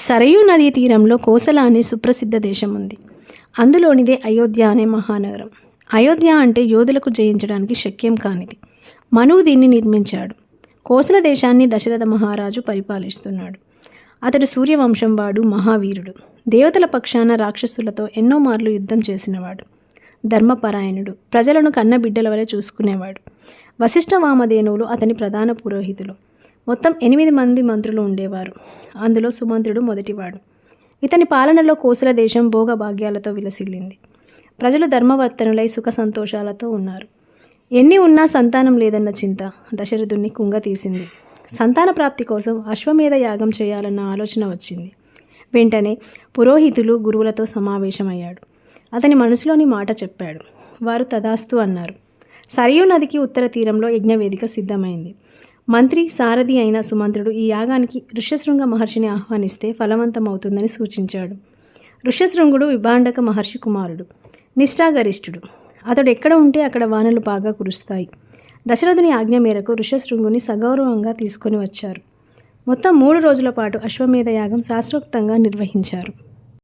సరయూ నదీ తీరంలో కోసల అనే సుప్రసిద్ధ దేశం ఉంది. అందులోనిదే అయోధ్య అనే మహానగరం. అయోధ్య అంటే యోధులకు జయించడానికి శక్యం కానిది. మనువు దీన్ని నిర్మించాడు. కోసల దేశాన్ని దశరథ మహారాజు పరిపాలిస్తున్నాడు. అతడు సూర్యవంశం వాడు, మహావీరుడు. దేవతల పక్షాన రాక్షసులతో ఎన్నో మార్లు యుద్ధం చేసినవాడు. ధర్మపరాయణుడు. ప్రజలను కన్నబిడ్డల వలె చూసుకునేవాడు. వశిష్ఠ వామధేనువులు అతని ప్రధాన పురోహితులు. మొత్తం 8 మంది మంత్రులు ఉండేవారు. అందులో సుమంత్రుడు మొదటివాడు. ఇతని పాలనలో కోసల దేశం భోగభాగ్యాలతో విలసిల్లింది. ప్రజలు ధర్మవర్తనులై సుఖ సంతోషాలతో ఉన్నారు. ఎన్ని ఉన్నా సంతానం లేదన్న చింత దశరథుణ్ణి కుంగతీసింది. సంతాన ప్రాప్తి కోసం అశ్వమేధ యాగం చేయాలన్న ఆలోచన వచ్చింది. వెంటనే పురోహితులు గురువులతో సమావేశమయ్యాడు. అతని మనసులోని మాట చెప్పాడు. వారు తదాస్తు అన్నారు. సరయూ నదికి ఉత్తర తీరంలో యజ్ఞవేదిక సిద్ధమైంది. మంత్రి సారథి అయిన సుమంత్రుడు ఈ యాగానికి ఋష్యశృంగ మహర్షిని ఆహ్వానిస్తే ఫలవంతమవుతుందని సూచించాడు. ఋష్యశృంగుడు విభాండక మహర్షి కుమారుడు, నిష్ఠాగరిష్ఠుడు. అతడు ఎక్కడ ఉంటే అక్కడ వానలు బాగా కురుస్తాయి. దశరథుని ఆజ్ఞ మేరకు ఋష్యశృంగుని సగౌరవంగా తీసుకొని వచ్చారు. మొత్తం 3 రోజుల పాటు అశ్వమేధ యాగం శాస్త్రోక్తంగా నిర్వహించారు.